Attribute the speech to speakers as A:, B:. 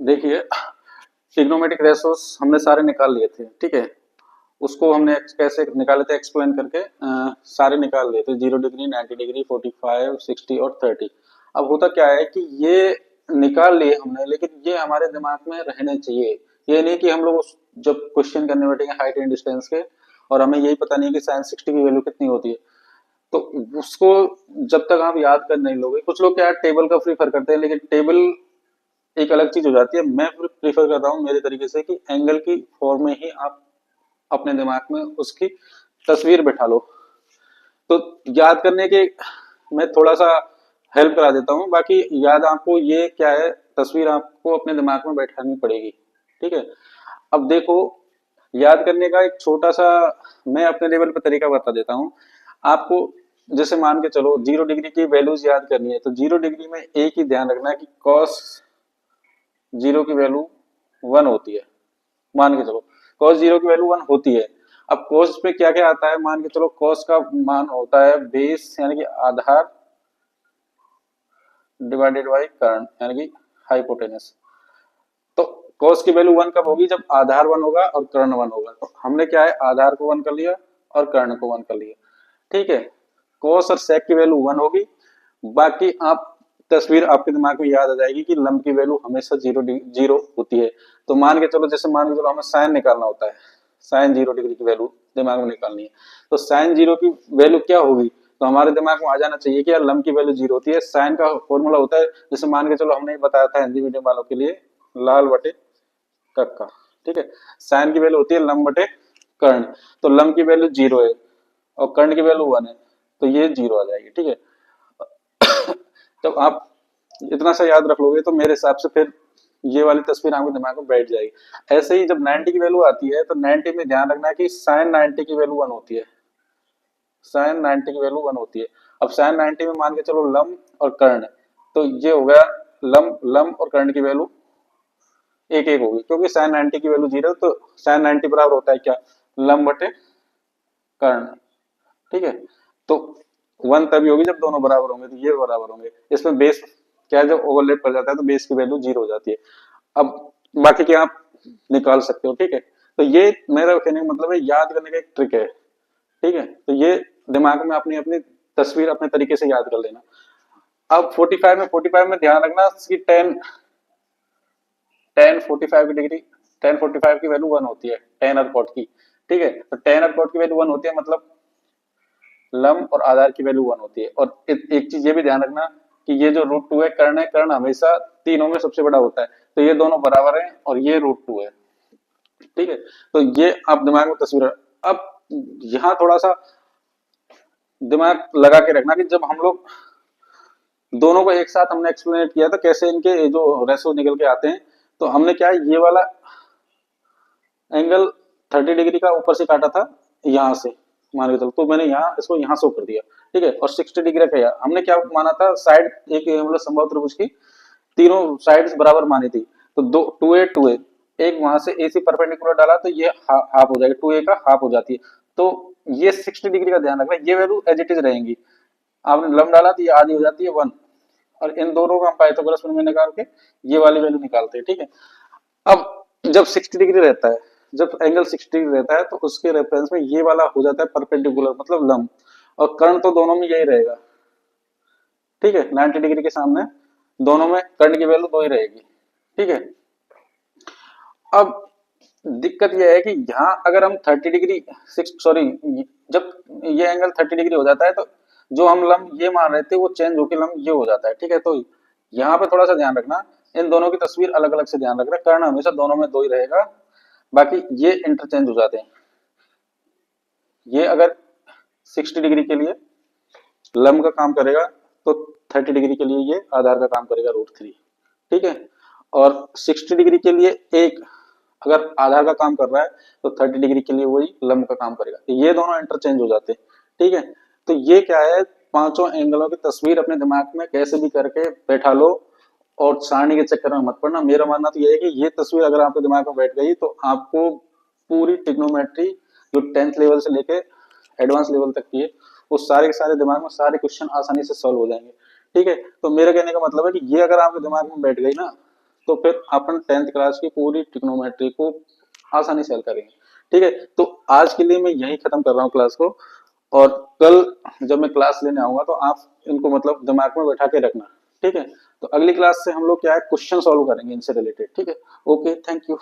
A: देखिए, trigonometric ratios हमने सारे निकाल लिए थे, ठीक है। उसको हमने कैसे निकाले थे एक्सप्लेन करके सारे निकाल लिए थे, 0 डिग्री, 90 डिग्री, 45, 60 और 30। अब होता क्या है कि ये निकाल लिए हमने, लेकिन ये हमारे दिमाग में रहने चाहिए। ये नहीं कि हम लोग जब क्वेश्चन करने बैठेंगे हाइट एंड डिस्टेंस के और हमें यही पता नहीं कि साइन 60 की वैल्यू कितनी होती है, तो उसको जब तक आप याद कर नहीं लोगे, कुछ लोग क्या टेबल का प्रीफर करते हैं, लेकिन टेबल एक अलग चीज हो जाती है। मैं प्रीफर करता हूँ मेरे तरीके से कि एंगल की फॉर्म में ही आप अपने दिमाग में उसकी तस्वीर बैठा लो। तो याद करने के मैं थोड़ा सा हेल्प करा देता हूँ, बाकी याद आपको ये क्या है, तस्वीर आपको अपने दिमाग में बैठानी पड़ेगी, ठीक है। अब देखो, याद करने का एक छोटा सा मैं अपने लेवल पे तरीका बता देता हूँ आपको। जैसे मान के चलो 0 डिग्री की वैल्यूज याद करनी है, तो 0 डिग्री में एक ही ध्यान रखना है कि कॉस 0 की वैल्यू 1 होती है। मान के चलो कॉस 0 की वैल्यू 1 होती है। अब कॉस पे क्या क्या आता है, मान के चलो कॉस का मान होता है बेस यानी कि आधार डिवाइडेड बाई कर्ण यानी कि हाइपोटेनस। तो कॉस की वैल्यू 1 कब होगी, जब आधार 1 होगा और कर्ण 1 होगा। तो हमने क्या है, आधार को 1 कर लिया और कर्ण को 1 कर लिया, ठीक है। कॉस और सेक की वैल्यू 1 होगी, बाकी आप तस्वीर आपके दिमाग में याद आ जाएगी कि लंब की वैल्यू हमेशा 0 होती है। तो मान के चलो, जैसे मान के चलो हमें साइन निकालना होता है, साइन 0 डिग्री की वैल्यू दिमाग में निकालनी है, तो साइन 0 की वैल्यू क्या होगी, तो हमारे दिमाग में आ जाना चाहिए कि यार लंब की वैल्यू 0 होती है। साइन का फॉर्मूला होता है, जैसे मान के चलो हमने बताया था हिंदी मीडियम वालों के लिए, लाल बटे कक्का, ठीक है। साइन की वैल्यू होती है लंब बटे कर्ण, तो लंब की वैल्यू 0 है और कर्ण की वैल्यू 1 है, तो ये 0 आ जाएगी, ठीक है। जब आप इतना सा याद रख लोगे तो मेरे हिसाब से फिर ये वाली तस्वीर आपके दिमाग में बैठ जाएगी। ऐसे ही जब 90 की वैल्यू आती है, तो 90 में ध्यान रखना है कि साइन 90 की वैल्यू 1 होती है, साइन 90 की वैल्यू 1 होती है। अब साइन 90 में मान के चलो लंब और कर्ण, तो ये हो गया लंब लंब और कर्ण की वैल्यू एक एक होगी, क्योंकि साइन 90 की वैल्यू 0, तो साइन 90 बराबर होता है क्या, लंब बटे कर्ण, ठीक है। तो 1 तभी होगी जब दोनों बराबर होंगे, तो ये बराबर होंगे। इसमें बेस क्या है, जब ओवरलैप कर जाता है तो बेस की वैल्यू 0 हो जाती है। अब बाकी के आप निकाल सकते हो, ठीक है। तो ये मेरा कहने का मतलब है, याद करने का एक ट्रिक है, ठीक है। तो ये दिमाग में अपनी अपनी तस्वीर अपने तरीके से याद कर लेना। अब 45 में ध्यान रखना कि टेन 45 की डिग्री, टेन 45 की वैल्यू 1 होती है, टेन और कॉट की, ठीक है। तो टेन और कॉट की वैल्यू 1 होती है, मतलब लंब और आधार की वैल्यू 1 होती है। और एक चीज ये भी ध्यान रखना कि ये जो √2 है, कर्ण है, कर्ण हमेशा तीनों में सबसे बड़ा होता है, तो ये दोनों बराबर है और ये √2 है, ठीक है। तो ये आप दिमाग में तस्वीर। अब यहाँ थोड़ा सा दिमाग लगा के रखना कि जब हम लोग दोनों को एक साथ हमने एक्सप्लेन किया था कैसे इनके जो रेशो निकल के आते हैं, तो हमने क्या है, ये वाला एंगल 30 डिग्री का ऊपर से काटा था यहाँ से, मान के चलो, तो मैंने यहाँ इसको यहाँ शो कर दिया, ठीक है। और 60 डिग्री का हमने क्या माना था, साइड एक मतलब संभव त्रिभुज की तीनों साइड्स बराबर मानी थी, तो दो 2a एक वहां से ए सी परपेंडिकुलर डाला, तो ये हाफ हो जाएगा, 2a का हाफ हो जाती है। तो ये 60 डिग्री का ध्यान रखना, ये वैल्यू एज इट इज रहेंगी। आपने लंब डाला तो ये आधी हो जाती है 1, और इन दोनों का हम पाइथागोरस प्रमेय निकाल के ये वाली वैल्यू निकालते हैं, ठीक है। अब जब 60 डिग्री रहता है, जब एंगल 60 डिग्री रहता है, तो उसके रेफरेंस में ये वाला हो जाता है परपेंडिकुलर, मतलब लंब, और कर्ण तो दोनों में यही रहेगा, ठीक है। 90 डिग्री के सामने दोनों में कर्ण की वैल्यू 2 ही रहेगी, ठीक है। अब दिक्कत यह है कि यहाँ अगर हम 30 डिग्री सॉरी, जब ये एंगल 30 डिग्री हो जाता है, तो जो हम लंब ये मान रहे थे वो चेंज होकर लंब ये हो जाता है, ठीक है। तो यहाँ पे थोड़ा सा ध्यान रखना, इन दोनों की तस्वीर अलग अलग से ध्यान रखना, कर्ण हमेशा दोनों में 2 ही रहेगा, बाकी ये इंटरचेंज हो जाते हैं। ये अगर 60 डिग्री के लिए लंब का काम करेगा, तो 30 डिग्री के लिए ये आधार का काम करेगा √3, ठीक है। और 60 डिग्री के लिए एक अगर आधार का काम कर रहा है, तो 30 डिग्री के लिए वही लंब का काम करेगा, तो ये दोनों इंटरचेंज हो जाते हैं, ठीक है। तो ये क्या है, पांचों एंगलों की तस्वीर अपने दिमाग में कैसे भी करके बैठा लो, और सारणी के चक्कर में मत पड़ना। मेरा मानना तो ये है कि ये तस्वीर अगर आपके दिमाग में बैठ गई, तो आपको पूरी ट्रिग्नोमेट्री जो 10th लेवल से लेके एडवांस लेवल तक की है, वो सारे के सारे दिमाग में सारे क्वेश्चन आसानी से सॉल्व हो जाएंगे, ठीक है। तो मेरा कहने का मतलब है कि ये अगर आपके दिमाग में बैठ गई ना, तो फिर अपन 10th क्लास की पूरी ट्रिग्नोमेट्री को आसानी से हल करेंगे। ठीक है, तो आज के लिए मैं यही खत्म कर रहा हूँ क्लास को, और कल जब मैं क्लास लेने आऊंगा तो आप इनको मतलब दिमाग में बैठा के रखना। ठीक है, तो अगली क्लास से हम लोग क्या है, क्वेश्चन सॉल्व करेंगे इनसे रिलेटेड। ठीक है, ओके, थैंक यू।